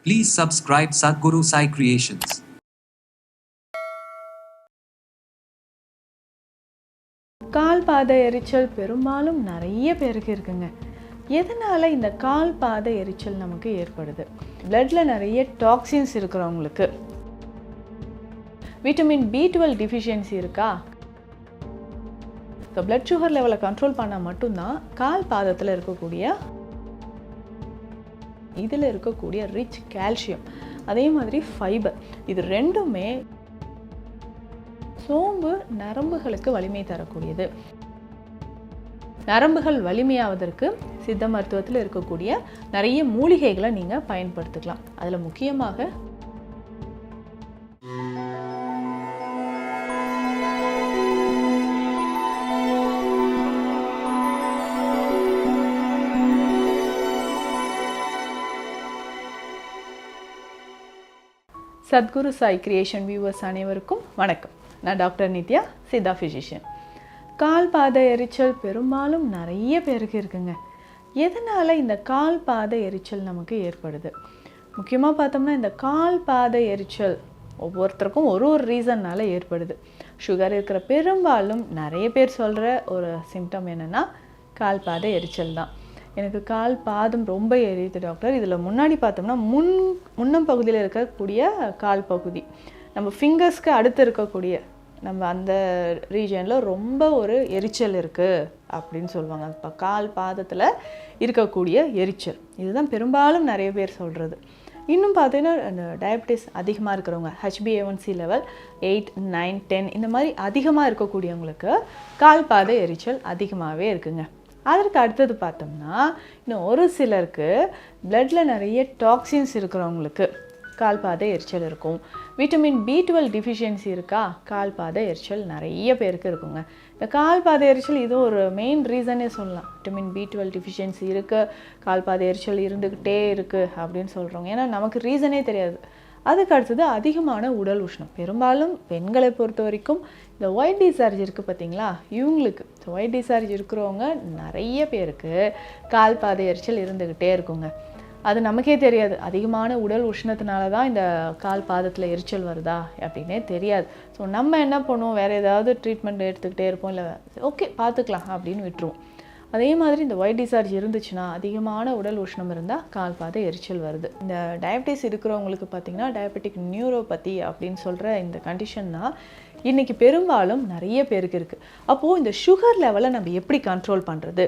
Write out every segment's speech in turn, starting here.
Please subscribe Sadhguru Sai Creations. கால் பாத எரிச்சல் பெரும்பாலும் நிறைய பேருக்கு இருக்குங்க. எதனால் இந்த கால் பாத எரிச்சல் நமக்கு ஏற்படுது? பிளட்டில் நிறைய டாக்ஸின்ஸ் இருக்கிறவங்களுக்கு விட்டமின் B12 டிஃபிஷியன்சி இருக்கா? ஸோ பிளட் சுகர் லெவலை கண்ட்ரோல் பண்ணால் மட்டும்தான் கால் பாதத்தில் இருக்கக்கூடிய ரிச் கால்சியம், அதே மாதிரி ஃபைபர், இது ரெண்டுமே சோம்பு நரம்புகளுக்கு வலிமை தரக்கூடியது. நரம்புகள் வலிமையாவதற்கு சித்த மருத்துவத்தில் இருக்கக்கூடிய நிறைய மூலிகைகளை நீங்கள் பயன்படுத்திக்கலாம். அதில் முக்கியமாக சத்குரு சாய் கிரியேஷன் வியூவர்ஸ் அனைவருக்கும் வணக்கம். நான் டாக்டர் நித்யா, சித்தா ஃபிசிஷியன். கால் பாத எரிச்சல் பெரும்பாலும் நிறைய பேருக்கு இருக்குங்க. எதனால் இந்த கால் பாத எரிச்சல் நமக்கு ஏற்படுது? முக்கியமாக பார்த்தோம்னா இந்த கால் பாத எரிச்சல் ஒவ்வொருத்தருக்கும் ஒரு ரீசன்னால் ஏற்படுது. சுகர் இருக்கிற பெரும்பாலும் நிறைய பேர் சொல்கிற ஒரு சிம்டம் என்னென்னா கால் பாத எரிச்சல் தான். எனக்கு கால் பாதம் ரொம்ப எரியுது டாக்டர். இதில் முன்னாடி பார்த்தோம்னா முன்னம் பகுதியில் இருக்கக்கூடிய கால் பகுதி, நம்ம ஃபிங்கர்ஸ்க்கு அடுத்து இருக்கக்கூடிய நம்ம அந்த ரீஜனில் ரொம்ப ஒரு எரிச்சல் இருக்குது அப்படின்னு சொல்லுவாங்க. இப்போ கால் பாதத்தில் இருக்கக்கூடிய எரிச்சல் இதுதான் பெரும்பாலும் நிறைய பேர் சொல்கிறது. இன்னும் பார்த்தீங்கன்னா அந்த டயபிட்டிஸ் அதிகமாக இருக்கிறவங்க, HbA1c லெவல் 8, 9, 10 இந்த மாதிரி அதிகமாக இருக்கக்கூடியவங்களுக்கு கால் பாத எரிச்சல் அதிகமாகவே இருக்குங்க. அதற்கு அடுத்தது பார்த்தோம்னா இன்னும் ஒரு சிலருக்கு பிளட்டில் நிறைய டாக்ஸின்ஸ் இருக்கிறவங்களுக்கு கால் பாத எரிச்சல் இருக்கும். விட்டமின் B12 டிஃபிஷியன்சி இருக்கா? கால் பாத எரிச்சல் நிறைய பேருக்கு இருக்குங்க. இந்த கால் பாத எரிச்சல் இது ஒரு மெயின் ரீசனே சொல்லலாம். விட்டமின் B12 டிஃபிஷியன்சி இருக்குது, கால் பாத எரிச்சல் இருந்துக்கிட்டே இருக்குது அப்படின்னு சொல்கிறோங்க. ஏன்னா நமக்கு ரீசனே தெரியாது. அதுக்கு அடுத்தது அதிகமான உடல் உஷ்ணம். பெரும்பாலும் பெண்களை பொறுத்த வரைக்கும் இந்த ஒயிட் டிசார்ஜ் இருக்குது பார்த்தீங்களா, இவங்களுக்கு ஒயிட் டிசார்ஜ் இருக்கிறவங்க நிறைய பேருக்கு கால் பாத எரிச்சல் இருந்துக்கிட்டே இருக்குங்க. அது நமக்கே தெரியாது. அதிகமான உடல் உஷ்ணத்தினால தான் இந்த கால் பாதத்தில் எரிச்சல் வருதா அப்படின்னே தெரியாது. ஸோ நம்ம என்ன பண்ணுவோம், வேறு ஏதாவது ட்ரீட்மெண்ட் எடுத்துக்கிட்டே இருப்போம், இல்லை ஓகே பார்த்துக்கலாம் அப்படின்னு விட்டுருவோம். அதே மாதிரி இந்த ஒயிட் டிசார்ஜ் இருந்துச்சுன்னா, அதிகமான உடல் உஷ்ணம் இருந்தால் கால் பாத எரிச்சல் வருது. இந்த டயபிட்டிஸ் இருக்கிறவங்களுக்கு பார்த்திங்கன்னா டயபெட்டிக் நியூரோபதி அப்படின்னு சொல்கிற இந்த கண்டிஷன்னா இன்றைக்கி பெரும்பாலும் நிறைய பேருக்கு இருக்குது. அப்போது இந்த சுகர் லெவலை நம்ம எப்படி கண்ட்ரோல் பண்ணுறது?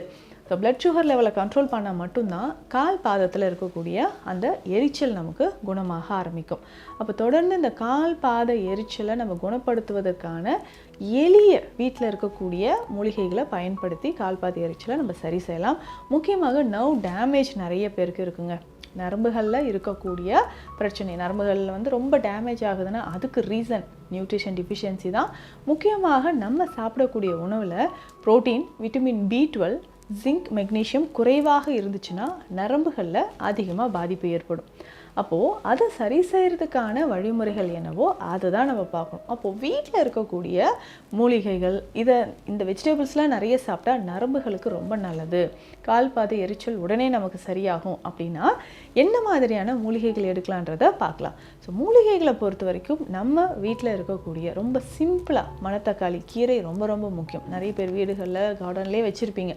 ஸோ பிளட் சுகர் லெவலை கண்ட்ரோல் பண்ணால் மட்டும்தான் கால் பாதத்தில் இருக்கக்கூடிய அந்த எரிச்சல் நமக்கு குணமாக ஆரம்பிக்கும். அப்போ தொடர்ந்து இந்த கால் பாத எரிச்சலை நம்ம குணப்படுத்துவதற்கான எளிய வீட்டில் இருக்கக்கூடிய மூலிகைகளை பயன்படுத்தி கால் பாத எரிச்சலை நம்ம சரி செய்யலாம். முக்கியமாக நர்வ் டேமேஜ் நிறைய பேருக்கு இருக்குங்க. நரம்புகளில் இருக்கக்கூடிய பிரச்சனை, நரம்புகளில் ரொம்ப டேமேஜ் ஆகுதுன்னா அதுக்கு ரீசன் நியூட்ரிஷன் டிஃபிஷியன்சி தான். முக்கியமாக நம்ம சாப்பிடக்கூடிய உணவில் protein, vitamin B12, zinc, magnesium குறைவாக இருந்துச்சுன்னா நரம்புகளில் அதிகமாக பாதிப்பு ஏற்படும். அப்போது அதை சரி செய்கிறதுக்கான வழிமுறைகள் என்னவோ அதை தான் நம்ம பார்க்கணும். அப்போது வீட்டில் இருக்கக்கூடிய மூலிகைகள், இந்த வெஜிடபிள்ஸ்லாம் நிறைய சாப்பிட்டா நரம்புகளுக்கு ரொம்ப நல்லது, கால் பாத எரிச்சல் உடனே நமக்கு சரியாகும் அப்படின்னா என்ன மாதிரியான மூலிகைகள் எடுக்கலான்றதை பார்க்கலாம். ஸோ மூலிகைகளை பொறுத்த வரைக்கும் நம்ம வீட்டில் இருக்கக்கூடிய ரொம்ப சிம்பிளாக மணத்தக்காளி கீரை ரொம்ப ரொம்ப முக்கியம். நிறைய பேர் வீடுகளில் கார்டன்லேயே வச்சுருப்பீங்க.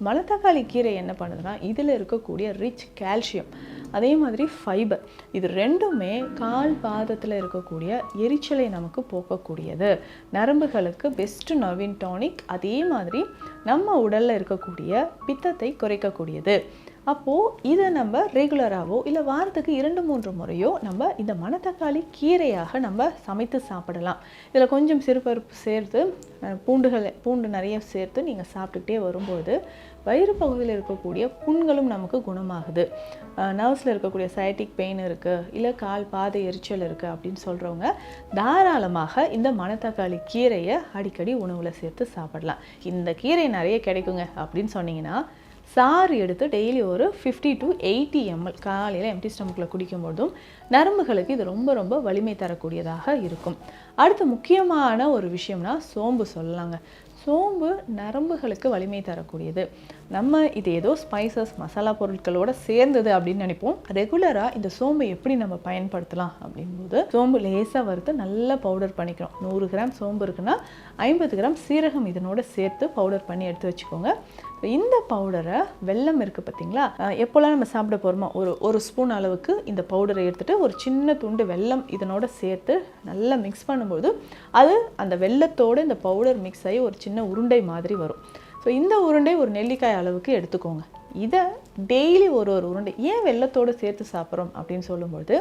மணத்தக்காளி கீரை என்ன பண்ணுதுன்னா இதில் இருக்கக்கூடிய ரிச் கால்சியம், அதே மாதிரி ஃபைபர், இது ரெண்டுமே கால் பாதத்தில் இருக்கக்கூடிய எரிச்சலை நமக்கு போக்கக்கூடியது. நரம்புகளுக்கு பெஸ்ட் நர்வின் டானிக், அதே மாதிரி நம்ம உடலில் இருக்கக்கூடிய பித்தத்தை குறைக்கக்கூடியது. அப்போது இதை நம்ம ரெகுலராகவோ இல்லை வாரத்துக்கு 2-3 முறையோ நம்ம இந்த மணத்தக்காளி கீரையாக நம்ம சமைத்து சாப்பிடலாம். இதில் கொஞ்சம் சிறுபருப்பு சேர்த்து, பூண்டு நிறைய சேர்த்து நீங்கள் சாப்பிட்டுக்கிட்டே வரும்போது வயிறு பகுதியில் இருக்கக்கூடிய புண்களும் நமக்கு குணமாகுது. நர்வ்ஸில் இருக்கக்கூடிய சைட்டிக் பெயின் இருக்குது, இல்லை கால் பாத எரிச்சல் இருக்குது அப்படின்னு சொல்கிறவங்க தாராளமாக இந்த மணத்தக்காளி கீரையை அடிக்கடி உணவில் சேர்த்து சாப்பிடலாம். இந்த கீரை நிறைய கிடைக்குங்க அப்படின்னு சொன்னீங்கன்னா சாறு எடுத்து டெய்லி ஒரு 50 to 80 ml காலையில் எம்டி ஸ்டமக்கில் குடிக்கும்போதும் நரம்புகளுக்கு இது ரொம்ப ரொம்ப வலிமை தரக்கூடியதாக இருக்கும். அடுத்து முக்கியமான ஒரு விஷயம்னா சோம்பு சொல்லலாங்க. சோம்பு நரம்புகளுக்கு வலிமை தரக்கூடியது. நம்ம இது ஏதோ ஸ்பைசஸ் மசாலா பொருட்களோட சேர்ந்தது அப்படின்னு நினைப்போம். ரெகுலராக இந்த சோம்பை எப்படி நம்ம பயன்படுத்தலாம் அப்படின்போது, சோம்பு லேசாக வறுத்து நல்லா பவுடர் பண்ணிக்கிறோம். 100 கிராம் சோம்பு இருக்குன்னா 50 கிராம் சீரகம் இதனோட சேர்த்து பவுடர் பண்ணி எடுத்து வச்சுக்கோங்க. இந்த பவுடரை, வெல்லம் இருக்குது பார்த்தீங்களா, எப்போல்லாம் நம்ம சாப்பிட போகிறோமோ ஒரு ஸ்பூன் அளவுக்கு இந்த பவுடரை எடுத்துகிட்டு ஒரு சின்ன துண்டு வெல்லம் இதனோட சேர்த்து நல்லா மிக்ஸ் பண்ணும்போது அது அந்த வெல்லத்தோடு இந்த பவுடர் மிக்ஸ் ஆகி ஒரு சின்ன உருண்டை மாதிரி வரும். ஸோ இந்த உருண்டை ஒரு நெல்லிக்காய் அளவுக்கு எடுத்துக்கோங்க. இதை டெய்லி ஒரு உருண்டை, ஏன் வெல்லத்தோடு சேர்த்து சாப்பிட்றோம் அப்படின்னு சொல்லும்பொழுது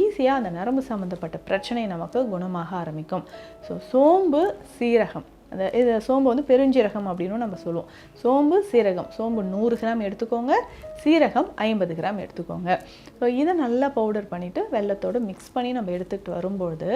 ஈஸியாக அந்த நரம்பு சம்மந்தப்பட்ட பிரச்சனை நமக்கு குணமாக ஆரம்பிக்கும். ஸோ சோம்பு, சீரகம், இது சோம்பு வந்து பெருஞ்சீரகம் அப்படின்னு நம்ம சொல்லுவோம். சோம்பு, சீரகம், சோம்பு 100 கிராம் எடுத்துக்கோங்க, சீரகம் 50 கிராம் எடுத்துக்கோங்க. ஸோ இதை நல்லா பவுடர் பண்ணிவிட்டு வெல்லத்தோடு மிக்ஸ் பண்ணி நம்ம எடுத்துக்கிட்டு வரும்பொழுது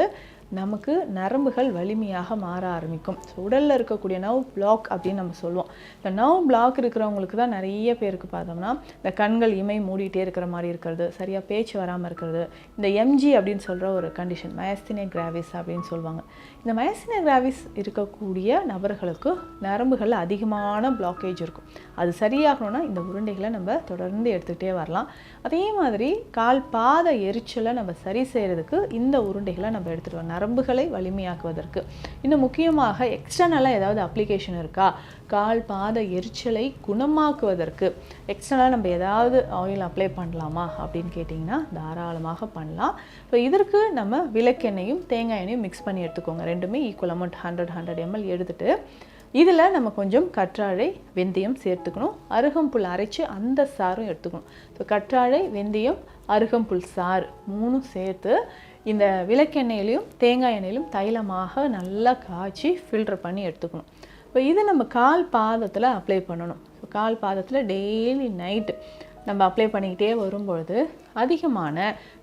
நமக்கு நரம்புகள் வலிமையாக மாற ஆரம்பிக்கும். ஸோ உடலில் இருக்கக்கூடிய நர்வ் பிளாக் அப்படின்னு நம்ம சொல்லுவோம். இந்த நர்வ் பிளாக் இருக்கிறவங்களுக்கு தான் நிறைய பேருக்கு பார்த்தோம்னா இந்த கண்கள் இமை மூடிட்டே இருக்கிற மாதிரி இருக்கிறது, சரியாக பேச்சு வராமல் இருக்கிறது, இந்த எம்ஜி அப்படின்னு சொல்கிற ஒரு கண்டிஷன், மயஸ்தீனியா கிராவிஸ் அப்படின்னு சொல்லுவாங்க. இந்த மயஸ்தீனியா கிராவிஸ் இருக்கக்கூடிய நபர்களுக்கு நரம்புகளில் அதிகமான பிளாக்கேஜ் இருக்கும். அது சரியாகணும்னா இந்த உருண்டைகளை நம்ம தொடர்ந்து எடுத்துக்கிட்டே வரலாம். அதே மாதிரி கால் பாத எரிச்சலை நம்ம சரி செய்கிறதுக்கு இந்த உருண்டைகளை நம்ம எடுத்துகிட்டு வரலாம், நரம்புகளை வலிமையாக்குவதற்கு. இன்னும் முக்கியமாக எக்ஸ்டர்னலாக ஏதாவது அப்ளிகேஷன் இருக்கா, கால் பாத எரிச்சலை குணமாக்குவதற்கு எக்ஸ்டர்னலாக நம்ம ஏதாவது ஆயில் அப்ளை பண்ணலாமா அப்படின்னு கேட்டிங்கன்னா தாராளமாக பண்ணலாம். ஸோ இதற்கு நம்ம விளக்கெண்ணெயும் தேங்காய் எண்ணெயும் மிக்ஸ் பண்ணி எடுத்துக்கோங்க. ரெண்டுமே ஈக்குவல் அமௌண்ட் 100 ml எடுத்துகிட்டு இதில் நம்ம கொஞ்சம் கற்றாழை, வெந்தயம் சேர்த்துக்கணும். அருகம்புல் அரைச்சி அந்த சாரும் எடுத்துக்கணும். ஸோ கற்றாழை, வெந்தயம், அருகம்புல் சாறு 3 சேர்த்து இந்த விளக்கெண்ணெயிலையும் தேங்காய் எண்ணெயிலும் தைலமாக நல்லா காய்ச்சி ஃபில்டர் பண்ணி எடுத்துக்கணும். இப்போ இது நம்ம கால் பாதத்தில் அப்ளை பண்ணணும். ஸோ கால் பாதத்தில் டெய்லி நைட்டு நம்ம அப்ளை பண்ணிக்கிட்டே வரும்பொழுது அதிகமான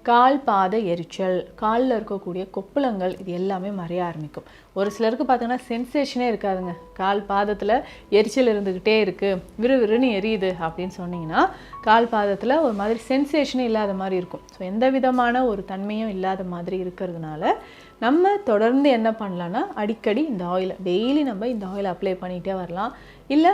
கால் பாத எரிச்சல், காலில் இருக்கக்கூடிய கொப்புளங்கள் இது எல்லாமே மறைய ஆரம்பிக்கும். ஒரு சிலருக்கு பார்த்தீங்கன்னா சென்சேஷனே இருக்காதுங்க, கால் பாதத்தில் எரிச்சல் இருந்துக்கிட்டே இருக்குது, விறுவிறுன்னு எரியுது அப்படின்னு சொன்னிங்கன்னா கால் பாதத்தில் ஒரு மாதிரி சென்சேஷனே இல்லாத மாதிரி இருக்கும். ஸோ எந்த விதமான ஒரு தன்மையும் இல்லாத மாதிரி இருக்கிறதுனால நம்ம தொடர்ந்து என்ன பண்ணலான்னா அடிக்கடி இந்த ஆயிலை டெய்லி நம்ம இந்த ஆயிலை அப்ளை பண்ணிகிட்டே வரலாம். இல்லை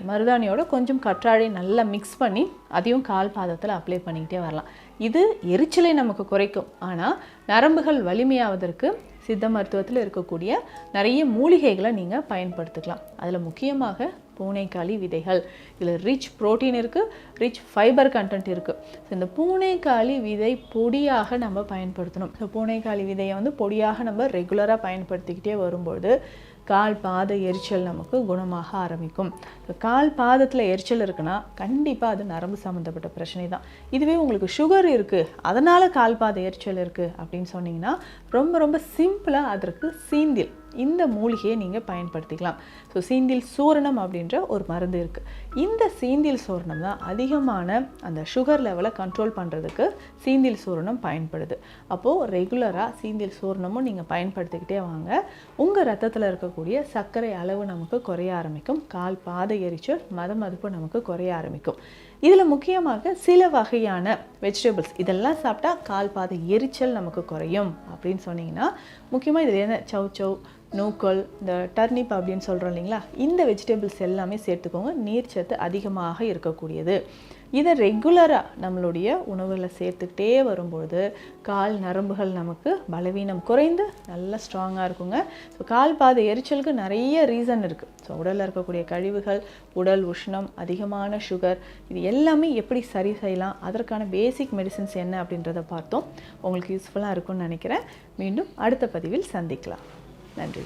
மருதாணியோட கொஞ்சம் கற்றாழை நல்லா மிக்ஸ் பண்ணி அதையும் கால் பாதத்தில் அப்ளை பண்ணிக்கிட்டே வரலாம். இது எரிச்சலை நமக்கு குறைக்கும். ஆனால் நரம்புகள் வலிமையாவதற்கு சித்த மருத்துவத்தில் இருக்கக்கூடிய நிறைய மூலிகைகளை நீங்கள் பயன்படுத்திக்கலாம். அதில் முக்கியமாக பூனைக்காளி விதைகள், இதில் ரிச் புரோட்டீன் இருக்குது, ரிச் ஃபைபர் கண்டென்ட் இருக்குது. ஸோ இந்த பூனைக்காளி விதை பொடியாக நம்ம பயன்படுத்தணும். ஸோ பூனைக்காளி விதையை வந்து பொடியாக நம்ம ரெகுலராக பயன்படுத்திக்கிட்டே வரும்போது கால் பாத எரிச்சல் நமக்கு குணமாக ஆரம்பிக்கும். ஸோ கால் பாதத்தில் எரிச்சல் இருக்குன்னா கண்டிப்பாக அது நரம்பு சம்மந்தப்பட்ட பிரச்சனை தான். இதுவே உங்களுக்கு சுகர் இருக்குது அதனால் கால் பாத எரிச்சல் இருக்குது அப்படின்னு சொன்னிங்கன்னா ரொம்ப சிம்பிளாக அதற்கு சீந்தில், இந்த மூலிகையை நீங்கள் பயன்படுத்திக்கலாம். ஸோ சீந்தில் சூரணம் அப்படின்ற ஒரு மருந்து இருக்குது. இந்த சீந்தில் சூரணம் தான் அதிகமான அந்த சுகர் லெவலை கண்ட்ரோல் பண்ணுறதுக்கு சீந்தில் சூரணம் பயன்படுது. அப்போது ரெகுலராக சீந்தில் சூரணமும் நீங்கள் பயன்படுத்திக்கிட்டே வாங்க. உங்கள் ரத்தத்தில் இருக்கக்கூடிய சர்க்கரை அளவு நமக்கு குறைய ஆரம்பிக்கும், கால் பாத எரிச்சல், மதமதிப்பு நமக்கு குறைய ஆரம்பிக்கும். இதில் முக்கியமாக சில வகையான வெஜிடபிள்ஸ் இதெல்லாம் சாப்பிட்டா கால் பாத எரிச்சல் நமக்கு குறையும் அப்படின்னு சொன்னிங்கன்னா முக்கியமாக இது என்ன, சௌ, நூக்கல், இந்த டர்னிப் அப்படின்னு சொல்கிறோம் இல்லைங்களா, இந்த வெஜிடபிள்ஸ் எல்லாமே சேர்த்துக்கோங்க. நீர்ச்சத்து அதிகமாக இருக்கக்கூடியது. இதை ரெகுலராக நம்மளுடைய உணவில் சேர்த்துக்கிட்டே வரும்பொழுது கால் நரம்புகள் நமக்கு பலவீனம் குறைந்து நல்லா ஸ்ட்ராங்காக இருக்குங்க. ஸோ கால் பாத எரிச்சலுக்கு நிறைய ரீசன் இருக்குது. ஸோ உடலில் இருக்கக்கூடிய கழிவுகள், உடல் உஷ்ணம், அதிகமான சுகர், இது எல்லாமே எப்படி சரி செய்யலாம், அதற்கான பேசிக் மெடிசின்ஸ் என்ன அப்படின்றத பார்த்தோம். உங்களுக்கு யூஸ்ஃபுல்லாக இருக்கும்னு நினைக்கிறேன். மீண்டும் அடுத்த பதிவில் சந்திக்கலாம். நன்றி.